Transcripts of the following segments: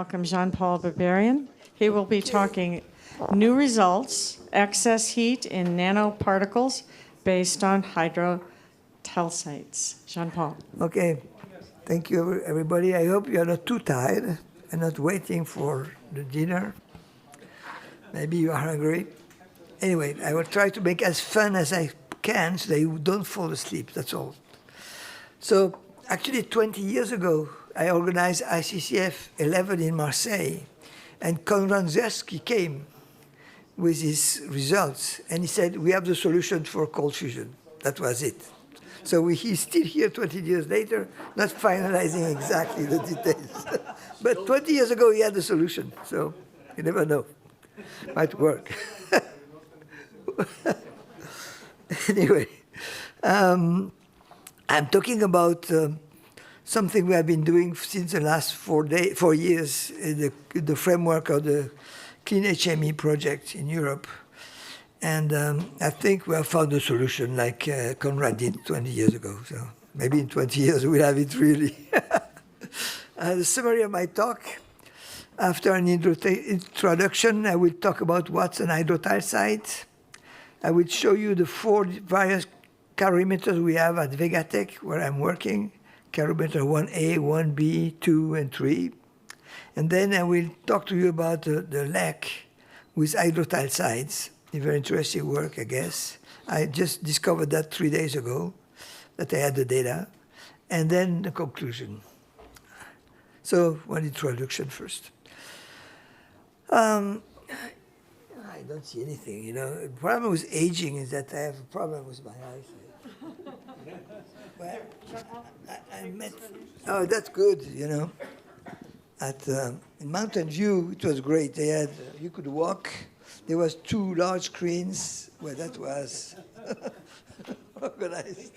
welcome Jean-Paul Biberian. He will be talking new results, excess heat in nanoparticles based on hydrotalcites. Jean-Paul. Okay. Thank you, everybody. I hope you are not too tired and not waiting for the dinner. Maybe you are hungry. Anyway, I will try to make as fun as I can so that you don't fall asleep, that's all. So actually 20 years ago, I organized ICCF 11 in Marseille, and Konrad Zerski came with his results, and he said, we have the solution for cold fusion. That was it. So he's still here 20 years later, not finalizing exactly the details. But 20 years ago, he had the solution, so you never know. Might work. Anyway, I'm talking about something we have been doing since the last 4 years in the framework of the Clean HME project in Europe. And I think we have found a solution like Conrad did 20 years ago. So maybe in 20 years we'll have it really. The summary of my talk, after an introduction, I will talk about what's an hydrotalcite. I will show you the 4 various calorimeters we have at Vegatech, where I'm working, calorimeter 1A, 1B, 2, and 3. And then I will talk to you about the lac with hydrotalcites. Very interesting work, I guess. I just discovered that 3 days ago, that I had the data. And then the conclusion. So one introduction first. I don't see anything, you know. The problem with aging is that I have a problem with my eyesight. Well, I met, oh, that's good, you know. At in Mountain View, it was great. They had, you could walk. There was 2 large screens where that was organized.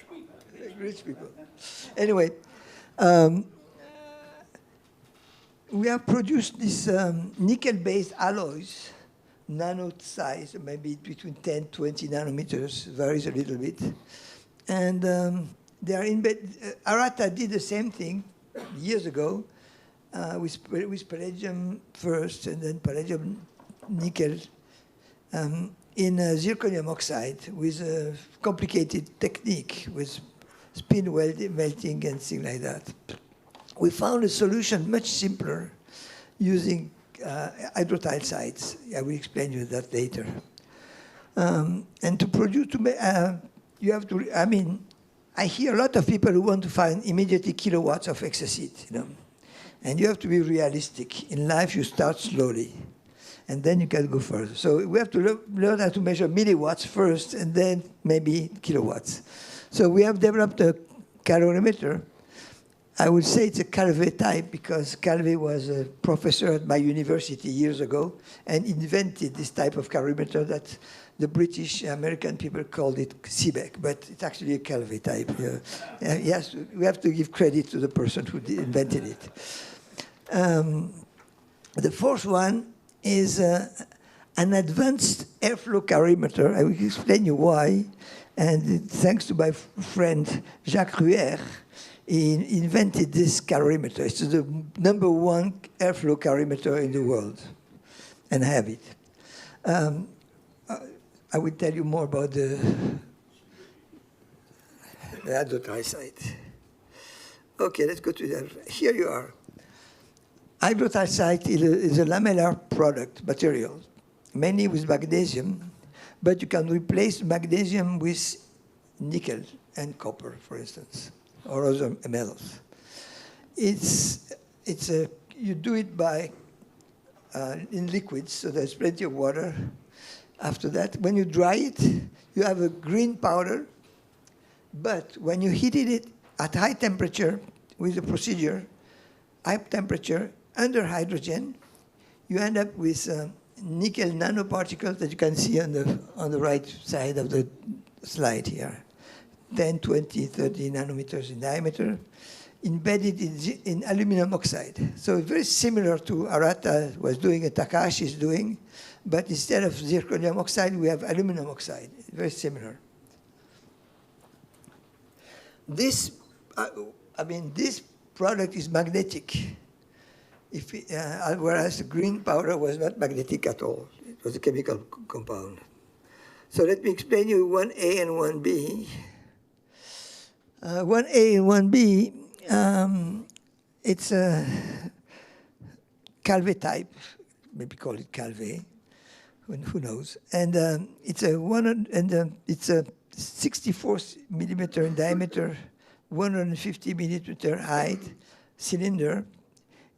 Rich people. Anyway, we have produced these nickel-based alloys, nano size, maybe between 10, 20 nanometers, varies a little bit. And they are in bed. Arata did the same thing years ago with palladium first and then palladium nickel in zirconium oxide with a complicated technique with spin melting and things like that. We found a solution much simpler using hydrotalcites. I will explain you that later. And to produce, you have to, I mean, I hear a lot of people who want to find immediately kilowatts of excess heat, you know. And you have to be realistic. In life, you start slowly, and then you can go further. So we have to learn how to measure milliwatts first, and then maybe kilowatts. So we have developed a calorimeter. I would say it's a Calvé type because Calvé was a professor at my university years ago and invented this type of calorimeter that the British American people called it CBEC, but it's actually a Calvé type. Yes, we have to give credit to the person who invented it. The fourth one is an advanced airflow calorimeter. I will explain you why. And thanks to my friend Jacques Ruher, he invented this calorimeter. It's the #1 airflow calorimeter in the world, and I have it. I will tell you more about the hydrotalcite. Okay, let's go to that. Here you are. Hydrotalcite is a lamellar product material, mainly with magnesium, but you can replace magnesium with nickel and copper, for instance, or other metals. You do it by in liquids, so there's plenty of water. After that, when you dry it, you have a green powder, but when you heated it at high temperature with the procedure, high temperature, under hydrogen, you end up with nickel nanoparticles that you can see on the right side of the slide here. 10, 20, 30 nanometers in diameter, embedded in aluminum oxide. So it's very similar to Arata was doing and Takahashi is doing, but instead of zirconium oxide, we have aluminum oxide. It's very similar. This product is magnetic. Whereas the green powder was not magnetic at all. It was a chemical compound. So let me explain you 1A and 1B. 1A and 1B, it's a Calvé type, maybe call it Calvé, who knows? And it's a 64 millimeter in diameter, 150 millimeter height cylinder,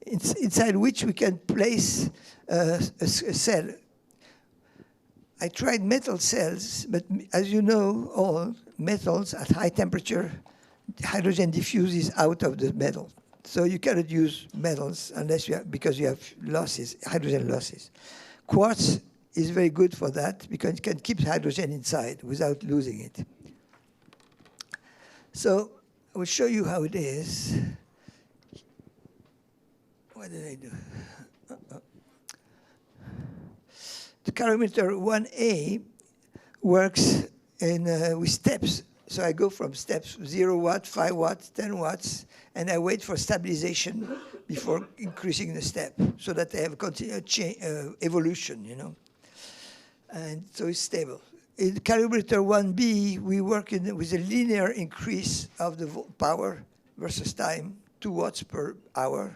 inside which we can place a cell. I tried metal cells, but as you know, all metals at high temperature, hydrogen diffuses out of the metal. So you cannot use metals unless because you have losses, hydrogen losses. Quartz is very good for that because it can keep hydrogen inside without losing it. So I will show you how it is. What did I do? The calorimeter 1A works with steps. So I go from steps 0 watt, 5 watts, 10 watts, and I wait for stabilization before increasing the step so that I have a continued evolution, you know. And so it's stable. In calorimeter 1B, we work with a linear increase of the power versus time, 2 watts per hour.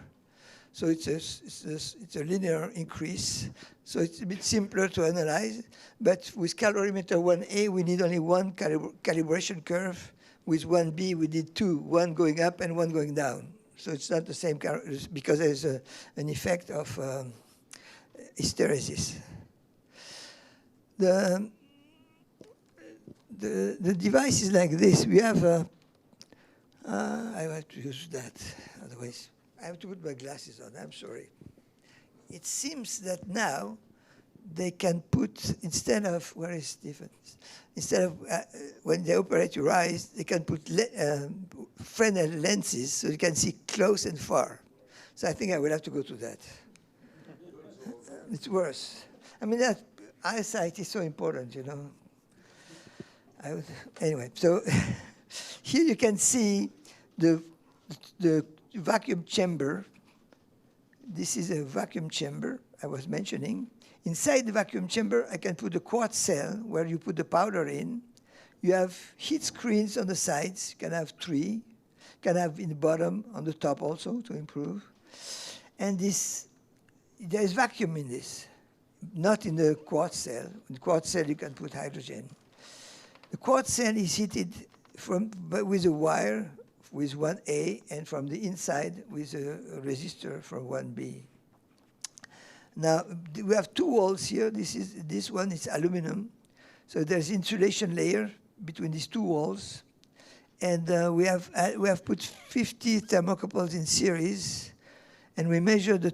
So it's a linear increase. So it's a bit simpler to analyze. But with calorimeter 1A, we need only one calibration curve. With 1B, we need two, one going up and one going down. So it's not the same because there's an effect of hysteresis. The device is like this. We have I have to use that, otherwise I have to put my glasses on. I'm sorry. It seems that now they can put, instead of, where is Stephen? Instead of, when they operate your eyes, they can put Fresnel lenses so you can see close and far. So I think I will have to go to that. It's worse. I mean, that eyesight is so important, you know. Anyway, so here you can see the vacuum chamber. This is a vacuum chamber I was mentioning. Inside the vacuum chamber, I can put a quartz cell where you put the powder in. You have heat screens on the sides. You can have 3. You can have in the bottom, on the top also to improve. And there is vacuum in this, not in the quartz cell. In the quartz cell, you can put hydrogen. The quartz cell is heated with a wire with 1A, and from the inside with a resistor from 1B. Now, we have 2 walls here. This one is aluminum. So there's insulation layer between these 2 walls. And we have put 50 thermocouples in series, and we measure the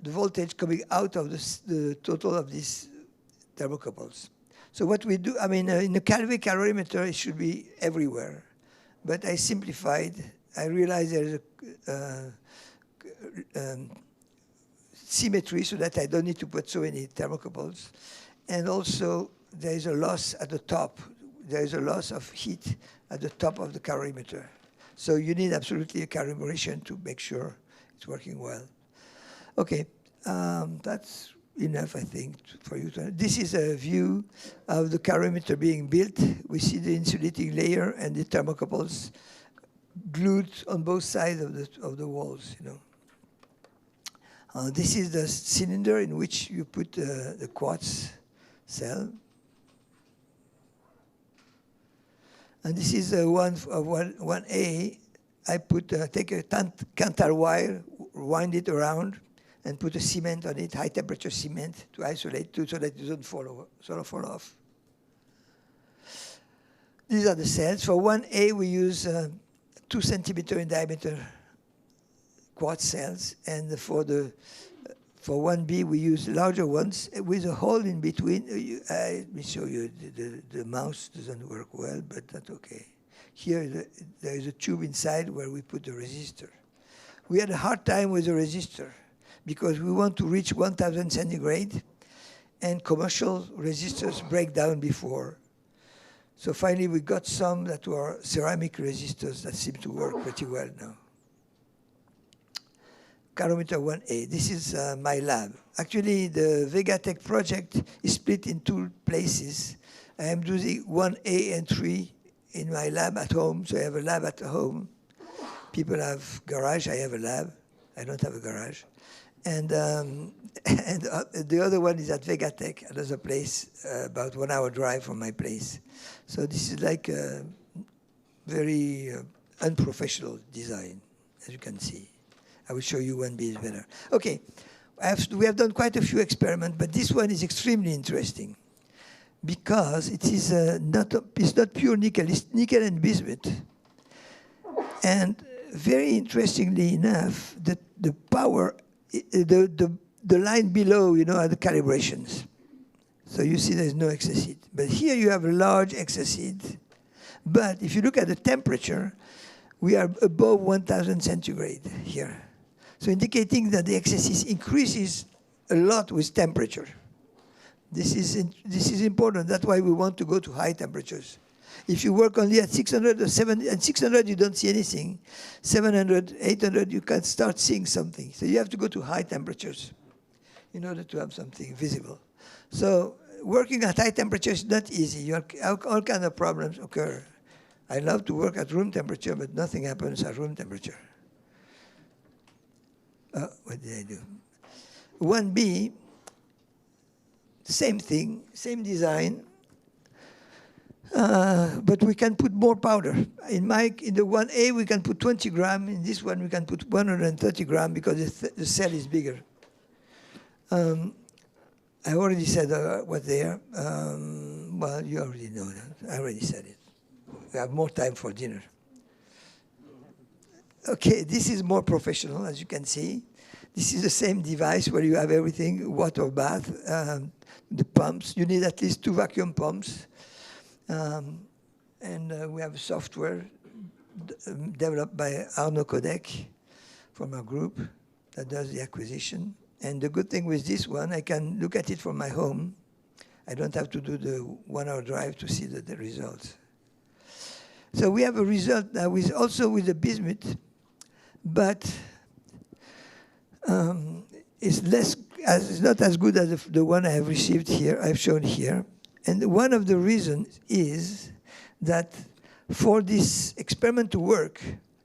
voltage coming out of the total of these thermocouples. So what we do, I mean, in a Calvé calorimeter, it should be everywhere. But I simplified. I realized there's a symmetry so that I don't need to put so many thermocouples. And also, there is a loss at the top. There is a loss of heat at the top of the calorimeter. So you need absolutely a calibration to make sure it's working well. Okay, that's enough, I think, for you to. This is a view of the calorimeter being built. We see the insulating layer and the thermocouples glued on both sides of the walls, you know. This is the cylinder in which you put the quartz cell. And this is one of 1A. I take a Cantal wire, wind it around, and put a cement on it, high temperature cement, to isolate so that it doesn't fall off. These are the cells. For 1A, we use 2 centimeter in diameter quartz cells, and for 1B, we use larger ones with a hole in between. Let me show you. The mouse doesn't work well, but that's okay. Here, there is a tube inside where we put the resistor. We had a hard time with the resistor because we want to reach 1,000 centigrade, and commercial resistors break down before. So finally, we got some that were ceramic resistors that seem to work pretty well now. Calorimeter 1A. This is my lab. Actually, the Vegatech project is split in 2 places. I am doing 1A and 3 in my lab at home. So I have a lab at home. People have garage. I have a lab. I don't have a garage. And the other one is at Vegatech, another place, about 1 hour drive from my place. So this is like a very unprofessional design, as you can see. I will show you 1B is better. Okay, we have done quite a few experiments, but this one is extremely interesting because it is it's not pure nickel, it's nickel and bismuth. And very interestingly enough, the power, the line below, are the calibrations. So you see there's no excess heat. But here you have a large excess heat. But if you look at the temperature, we are above 1,000 centigrade here. So indicating that the excess heat increases a lot with temperature. This is important. That's why we want to go to high temperatures. If you work only at 600 or 700, and 600 you don't see anything. 700, 800 you can start seeing something. So you have to go to high temperatures in order to have something visible. So working at high temperatures is not easy. All kinds of problems occur. I love to work at room temperature, but nothing happens at room temperature. What did I do? 1B, same thing, same design. But we can put more powder. In the 1A, we can put 20 grams. In this one, we can put 130 grams because the cell is bigger. I already said what's there. Well, you already know that. I already said it. We have more time for dinner. Okay, this is more professional, as you can see. This is the same device where you have everything, water bath, the pumps. You need at least 2 vacuum pumps. And we have software developed by Arno Kodek from our group that does the acquisition. And the good thing with this one, I can look at it from my home. I don't have to do the 1 hour drive to see the results. So we have a result now also with the bismuth, but it's not as good as the one I have received here, I've shown here. And one of the reasons is that for this experiment to work,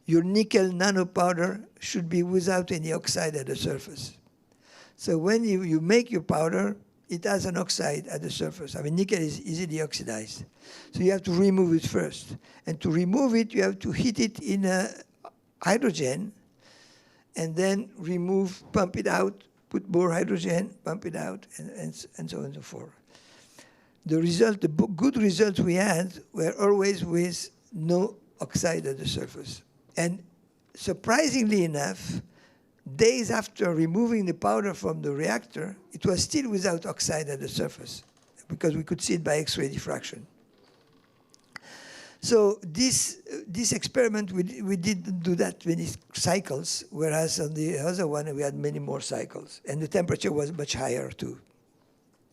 your nickel nanopowder should be without any oxide at the surface. So when you make your powder, it has an oxide at the surface. I mean, nickel is easily oxidized. So you have to remove it first. And to remove it, you have to heat it in hydrogen, and then pump it out, put more hydrogen, pump it out, and so on and so forth. The good results we had were always with no oxide at the surface. And surprisingly enough, days after removing the powder from the reactor, it was still without oxide at the surface because we could see it by X-ray diffraction. So this experiment, we didn't do that many cycles, whereas on the other one, we had many more cycles. And the temperature was much higher, too.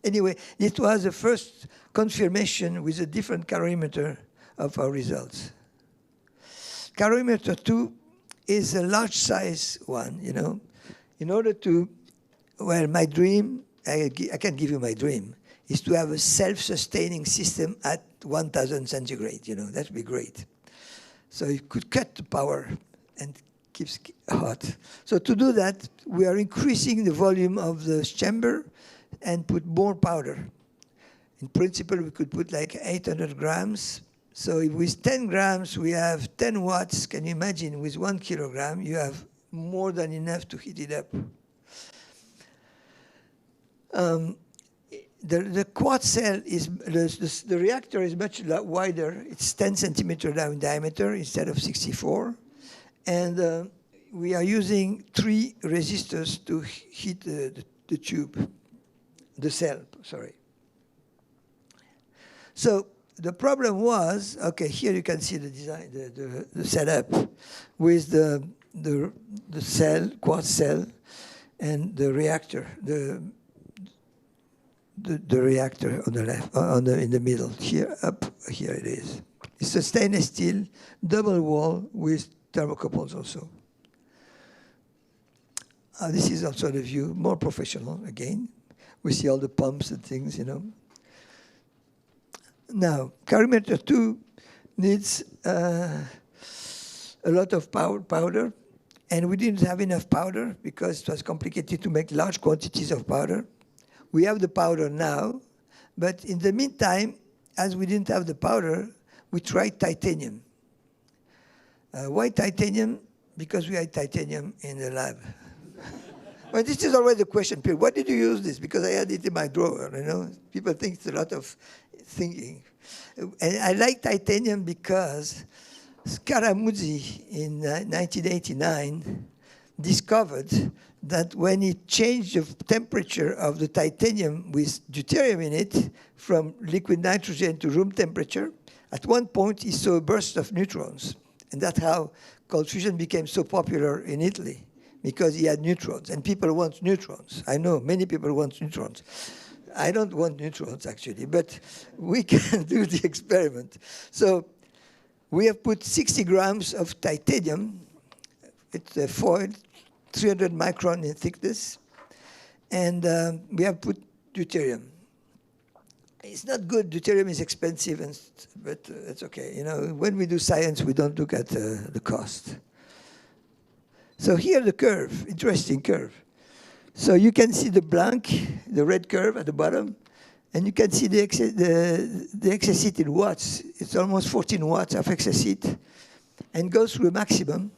Anyway, it was the first confirmation with a different calorimeter of our results. Calorimeter 2 is a large size one, In order to, well, my dream, I can give you my dream, is to have a self-sustaining system at 1,000 centigrade, that would be great. So you could cut the power and keeps hot. So to do that, we are increasing the volume of the chamber and put more powder. In principle, we could put like 800 grams. So if with 10 grams, we have 10 watts. Can you imagine? With 1 kilogram, you have more than enough to heat it up. The quartz cell is, the reactor is much wider. It's 10 centimeters down in diameter instead of 64. And we are using 3 resistors to heat the tube, the cell, sorry. So the problem was, okay, here you can see the design, the setup with the cell, quartz cell, and the reactor, the reactor on the left, in the middle. Here, up here it is. It's a stainless steel double wall with thermocouples also. This is also the view, more professional again. We see all the pumps and things, you know. Now, calorimeter 2 needs a lot of powder, and we didn't have enough powder because it was complicated to make large quantities of powder. We have the powder now, but in the meantime, as we didn't have the powder, we tried titanium. Why titanium? Because we had titanium in the lab. Well, this is always the question, Pierre. Why did you use this? Because I had it in my drawer, you know. People think it's a lot of thinking. And I like titanium because Scaramuzzi in 1989 discovered that when he changed the temperature of the titanium with deuterium in it from liquid nitrogen to room temperature, at one point he saw a burst of neutrons. And that's how cold fusion became so popular in Italy, because he had neutrons, and people want neutrons. I know many people want neutrons. I don't want neutrons, actually, but we can do the experiment. So we have put 60 grams of titanium. It's a foil, 300 micron in thickness, and we have put deuterium. It's not good. Deuterium is expensive, but it's okay. You know, when we do science, we don't look at the cost. So here the curve, interesting curve. So you can see the blank, the red curve at the bottom, and you can see the excess heat in watts. It's almost 14 watts of excess heat, and goes through a maximum.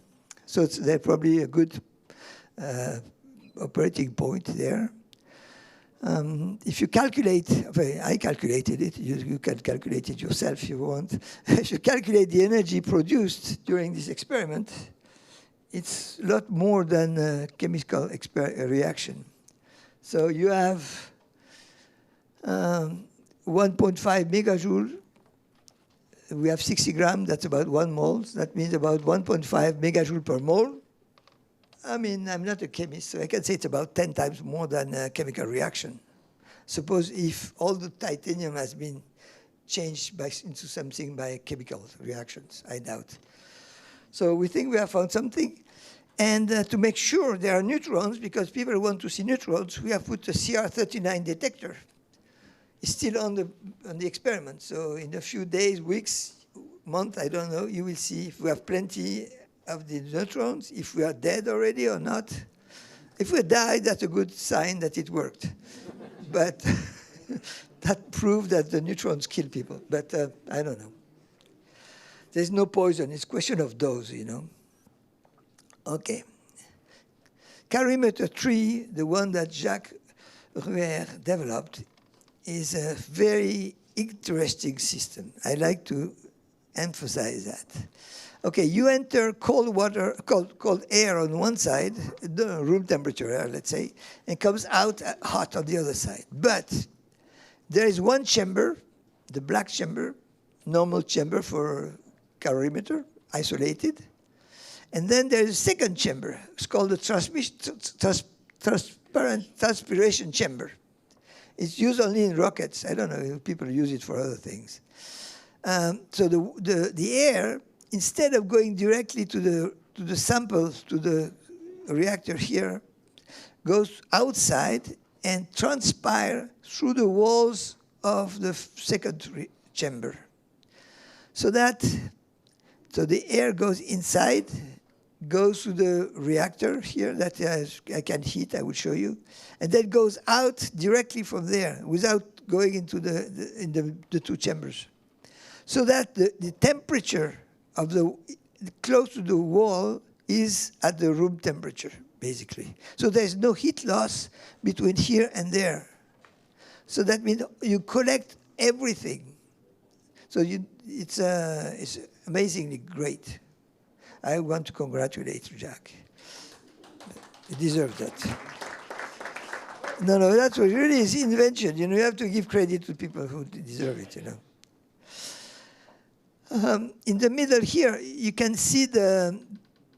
So there's probably a good operating point there. If you calculate, I calculated it, you can calculate it yourself if you want. If you calculate the energy produced during this experiment, it's a lot more than a chemical reaction. So you have 1.5 megajoule. We have 60 grams, that's about 1 mole. That means about 1.5 megajoule per mole. I mean, I'm not a chemist, so I can say it's about 10 times more than a chemical reaction. Suppose if all the titanium has been changed into something by chemical reactions, I doubt. So we think we have found something. And to make sure there are neutrons, because people want to see neutrons, we have put a CR39 detector. It's still on the experiment. So in a few days, weeks, month, I don't know, you will see if we have plenty of the neutrons, if we are dead already or not. If we died, that's a good sign that it worked. But that proved that the neutrons kill people. But I don't know. There's no poison. It's a question of dose, you know. Okay. Calorimeter 3, the one that Jacques Ruher developed, is a very interesting system. I like to emphasize that. Okay, you enter cold water, cold air on one side, the room temperature air, let's say, and comes out hot on the other side. But there is one chamber, the black chamber, normal chamber for calorimeter, isolated. And then there is a second chamber. It's called the transparent transpiration chamber. It's used only in rockets. I don't know if people use it for other things. So the air, instead of going directly to the samples, to the reactor here, goes outside and transpire through the walls of the second chamber. So the air goes inside, goes to the reactor here that I can heat, I will show you, and then goes out directly from there without going into the two chambers. So that the temperature of close to the wall is at the room temperature, basically. So there's no heat loss between here and there. So that means you collect everything. So it's amazingly great. I want to congratulate Jacques. He deserves that. No, that's what really his invention. You know, you have to give credit to people who deserve it, you know. In the middle here, you can see the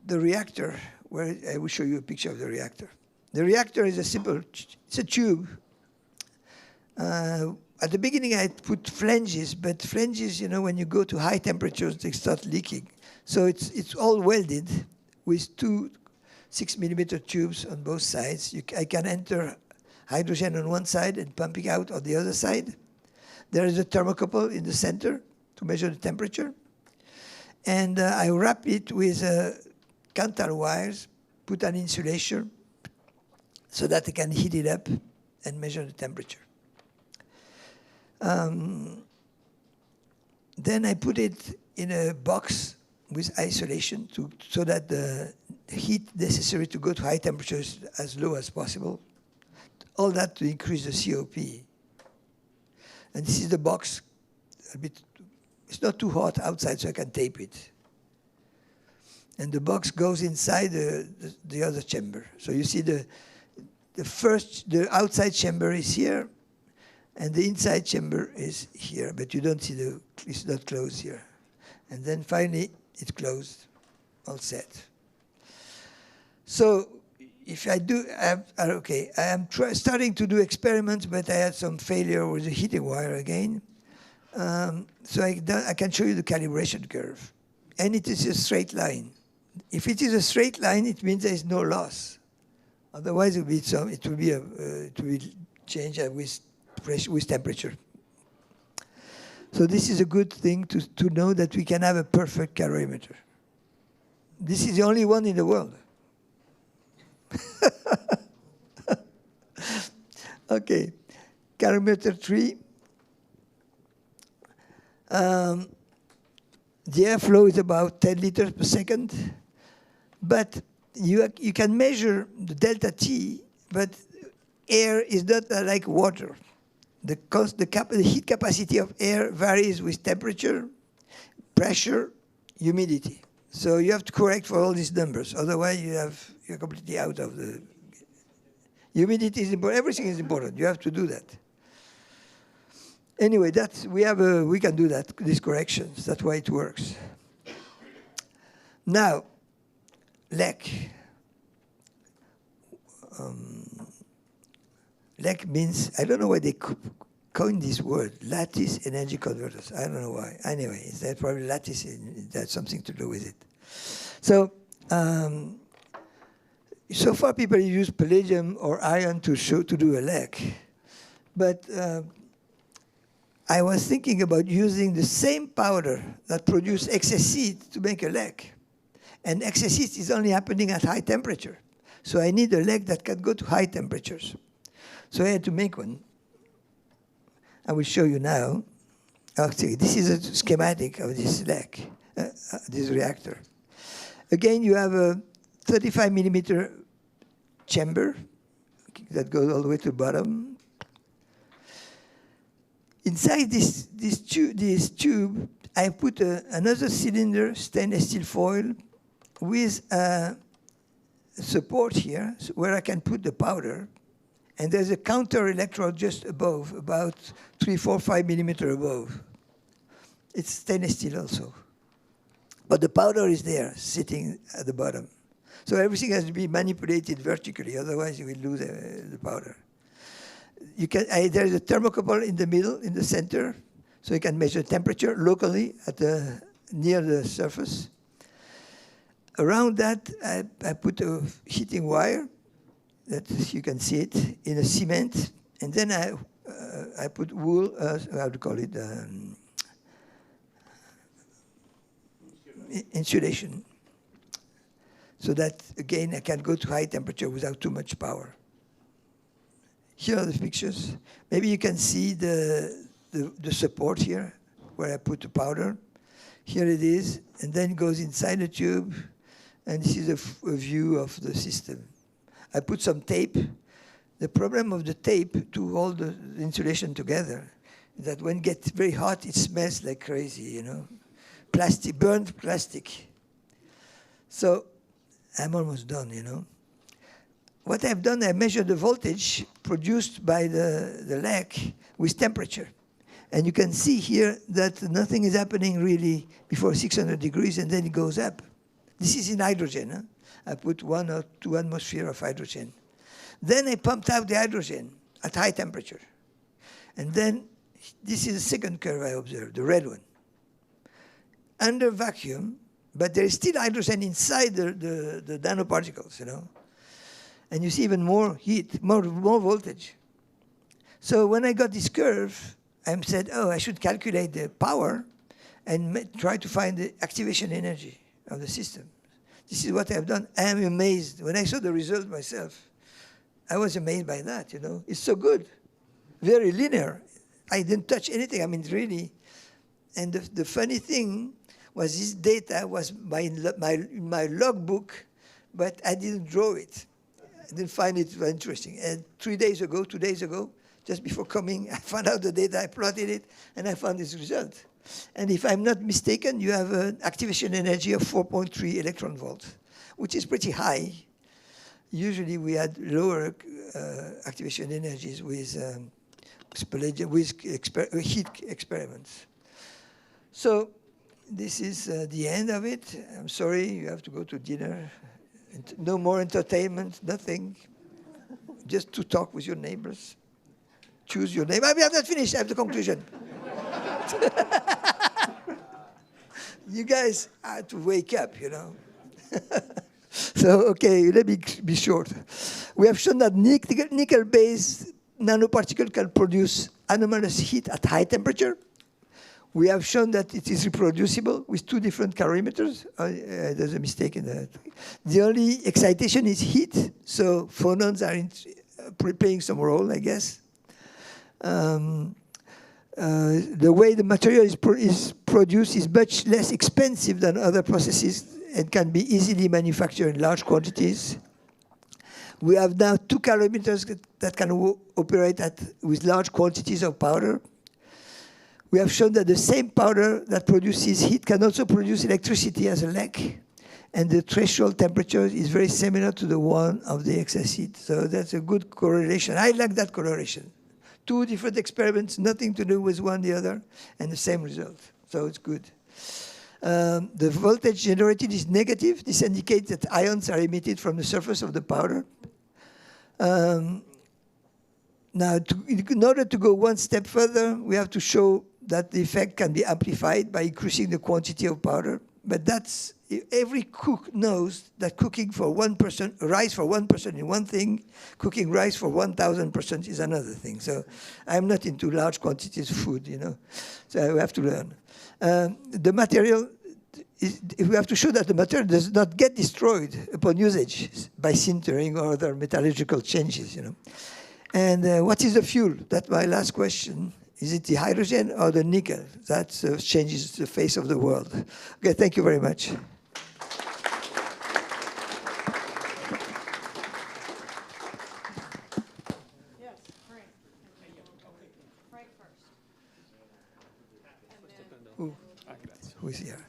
reactor, where I will show you a picture of the reactor. The reactor is it's a tube. At the beginning, I put flanges, but flanges, you know, when you go to high temperatures, they start leaking. So it's all welded with two 6-millimeter tubes on both sides. I can enter hydrogen on one side and pumping out on the other side. There is a thermocouple in the center to measure the temperature. And I wrap it with Cantal wires, put an insulation so that I can heat it up and measure the temperature. Then I put it in a box with isolation so that the heat necessary to go to high temperatures as low as possible. All that to increase the COP. And this is the box. It's not too hot outside, so I can tape it. And the box goes inside the other chamber. So you see the outside chamber is here, and the inside chamber is here, but you don't see it's not closed here. And then finally, it's closed, all set. So if I do, okay, I am starting to do experiments, but I had some failure with the heating wire again. So I can show you the calibration curve. And it is a straight line. If it is a straight line, it means there is no loss. Otherwise, it will be changed with temperature. So this is a good thing to know that we can have a perfect calorimeter. This is the only one in the world. Okay, calorimeter 3. The airflow is about 10 liters per second, but you can measure the delta T, but air is not like water. The heat capacity of air varies with temperature, pressure, humidity. So you have to correct for all these numbers. Otherwise, you're completely out of the... Humidity is important. Everything is important. You have to do that. Anyway, we can do that, these corrections. That's why it works. Now, LEC. LEC means, I don't know why they coined this word, lattice energy converters. I don't know why. Anyway, that's probably lattice, that's something to do with it. So, so far people use palladium or iron to do a LEC. But I was thinking about using the same powder that produces excess heat to make a LEC. And excess heat is only happening at high temperature. So I need a LEC that can go to high temperatures. So I had to make one. I will show you now. Okay, this is a schematic of this LEC, this reactor. Again, you have a 35 millimeter chamber that goes all the way to the bottom. Inside this tube, I put another cylinder, stainless steel foil, with a support here where I can put the powder. And there's a counter electrode just above, about 3, 4, 5 millimeter above. It's stainless steel also. But the powder is there, sitting at the bottom. So everything has to be manipulated vertically, otherwise you will lose the powder. There's a thermocouple in the middle, in the center, so you can measure temperature locally near the surface. Around that, I put a heating wire, that you can see it, in a cement, and then I put wool, how to call it, insulation, so that, again, I can go to high temperature without too much power. Here are the pictures. Maybe you can see the support here, where I put the powder. Here it is, and then it goes inside the tube, and this is a view of the system. I put some tape. The problem of the tape to hold the insulation together is that when it gets very hot, it smells like crazy, you know. Plastic, burnt plastic. So I'm almost done, you know. What I've done, I measured the voltage produced by the LEC with temperature. And you can see here that nothing is happening really before 600 degrees, and then it goes up. This is in hydrogen. Huh? I put 1 or 2 atmosphere of hydrogen. Then I pumped out the hydrogen at high temperature. And then this is the second curve I observed, the red one. Under vacuum, but there is still hydrogen inside the nanoparticles, you know. And you see even more heat, more voltage. So when I got this curve, I said, oh, I should calculate the power and try to find the activation energy of the system. This is what I've done. I am amazed. When I saw the result myself, I was amazed by that, you know. It's so good, very linear. I didn't touch anything, I mean, really. And the funny thing was this data was in my logbook, but I didn't draw it. I didn't find it very interesting. And 2 days ago, just before coming, I found out the data, I plotted it, and I found this result. And if I'm not mistaken, you have an activation energy of 4.3 electron volts, which is pretty high. Usually we had lower activation energies with heat experiments. So this is the end of it. I'm sorry, you have to go to dinner. No more entertainment, nothing. Just to talk with your neighbors. Choose your neighbor. I mean, I'm not finished, I have the conclusion. You guys have to wake up, you know. So, okay, let me be short. We have shown that nickel-based nanoparticle can produce anomalous heat at high temperature. We have shown that it is reproducible with 2 different calorimeters. There's a mistake in that. The only excitation is heat, so phonons are playing some role, I guess. The way the material is produced is much less expensive than other processes and can be easily manufactured in large quantities. We have now 2 calorimeters that can operate with large quantities of powder. We have shown that the same powder that produces heat can also produce electricity as a LEC, and the threshold temperature is very similar to the one of the excess heat. So that's a good correlation. I like that correlation. 2 different experiments, nothing to do with one the other, and the same result. So it's good. The voltage generated is negative. This indicates that ions are emitted from the surface of the powder. Now, in order to go one step further, we have to show that the effect can be amplified by increasing the quantity of powder. But that's, every cook knows that cooking for one person, rice for one person in one thing, cooking rice for 1,000% is another thing. So I'm not into large quantities of food, you know. So we have to learn. The material, we have to show that the material does not get destroyed upon usage by sintering or other metallurgical changes, you know. And what is the fuel? That's my last question. Is it the hydrogen or the nickel? That changes the face of the world. Okay, thank you very much. Yes, Frank. Frank first. Who is here?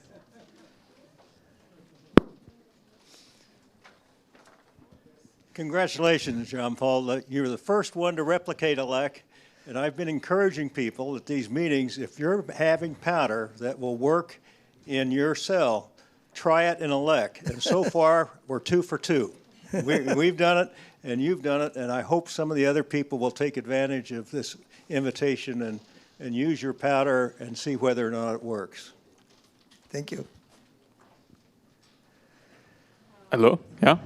Congratulations, Jean-Paul. You're the first one to replicate a LEC, and I've been encouraging people at these meetings, if you're having powder that will work in your cell, try it in a LEC. And so far, we're 2 for 2. We've done it, and you've done it, and I hope some of the other people will take advantage of this invitation and use your powder and see whether or not it works. Thank you. Hello? Yeah?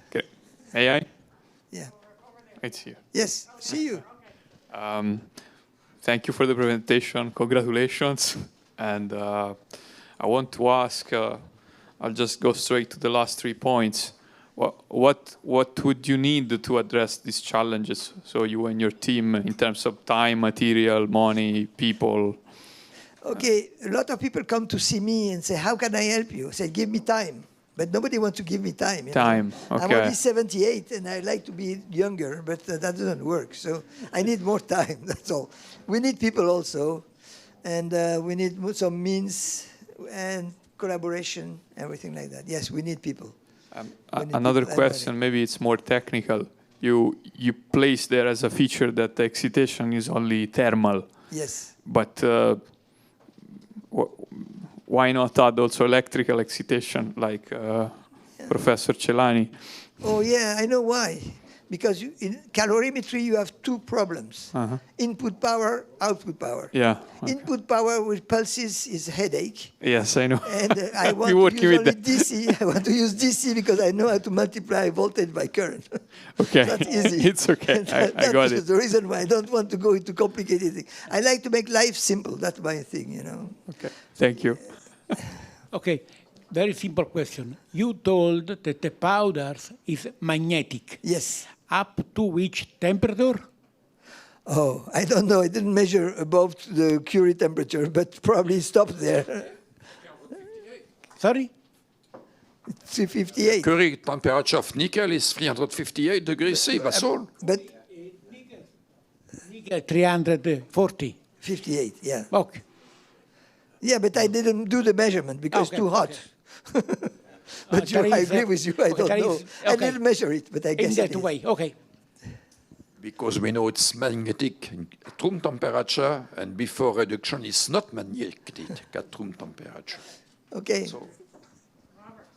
Okay. May I? Yeah. It's here. Yes, see you. Thank you for the presentation. Congratulations. And I want to ask, I'll just go straight to the last 3 points. What would you need to address these challenges? So you and your team in terms of time, material, money, people. Okay, a lot of people come to see me and say, how can I help you? I say, give me time. But nobody wants to give me time. You know? Okay. I'm only 78 and I like to be younger, but that doesn't work. So I need more time, that's all. We need people also. And we need some means and collaboration, everything like that. Yes, we need people. Another question, maybe it's more technical. You place there as a feature that the excitation is only thermal. Yes. But why not add also electrical excitation, like Professor Celani? Oh, yeah, I know why. because in calorimetry you have two problems: input power, output power. Yeah. Okay. Input power with pulses is headache. Yes, I know. And I want to use only DC. I want to use DC because I know how to multiply voltage by current. Okay. That's easy. It's okay. I got it. That's the reason why I don't want to go into complicated things. I like to make life simple. That's my thing, you know. Okay. Thank you. Okay, very simple question. You told that the powder is magnetic. Yes. Up to which temperature? Oh, I don't know. I didn't measure above the Curie temperature, but probably stopped there. Sorry? 358. Curie temperature of nickel is 358 degrees C, that's all. But Nickel 340. 58, yeah. Okay. Yeah, but I didn't do the measurement because Okay, it's too hot. But there I is, agree with you. I okay, don't there know. is- I okay. didn't measure it, but I In guess that it is. way, okay. Because we know it's magnetic at room temperature, and before reduction it's not magnetic at room temperature. Okay. So,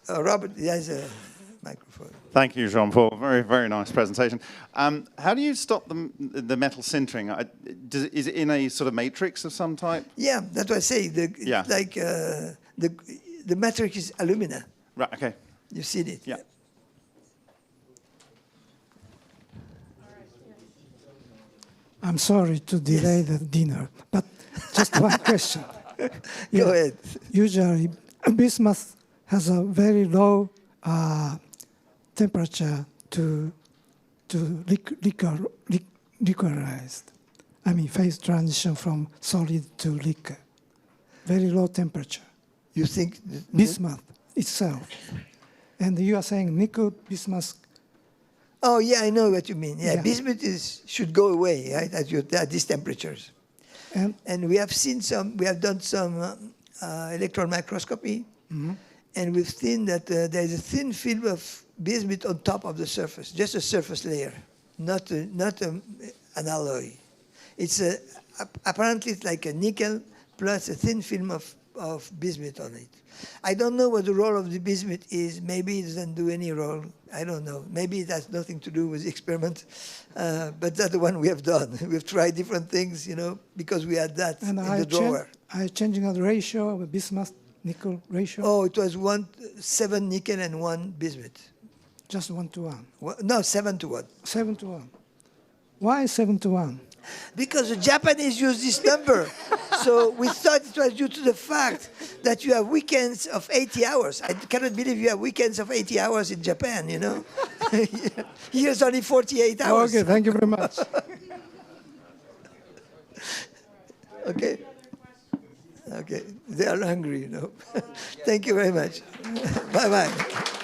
Robert, has a microphone. Thank you, Jean-Paul. Very, very nice presentation. How do you stop the metal sintering? Is it in a sort of matrix of some type? Yeah, that's what I say. Yeah. It's like the matrix is alumina. Right, okay. You've seen it. Yeah. I'm sorry to delay the dinner, but just one question. Go ahead. Usually, bismuth has a very low temperature to liquorized. I mean, phase transition from solid to liquor. Very low temperature. You think Bismuth itself. And you are saying nickel bismuth. Oh, yeah, I know what you mean. Yeah, Yeah. bismuth should go away, right, at these temperatures. And we have seen we have done some electron microscopy, and we've seen that there's a thin film of bismuth on top of the surface, just a surface layer, not an alloy. It's apparently it's like a nickel plus a thin film of bismuth on it. I don't know what the role of the bismuth is. Maybe it doesn't do any role. I don't know. Maybe it has nothing to do with the experiment. But that's the one we have done. We've tried different things, you know, because we had that And in the drawer. I changing the ratio of bismuth nickel ratio. Oh, it was 7 nickel and 1 bismuth. Just 1:1. No, 7-1. 7:1. Why 7:1? Because the Japanese use this number. So we thought it was due to the fact that you have weekends of 80 hours. I cannot believe you have weekends of 80 hours in Japan, you know. Here's only 48 hours. Okay, thank you very much. Okay. Okay. They are hungry, you know. Thank you very much. Bye-bye.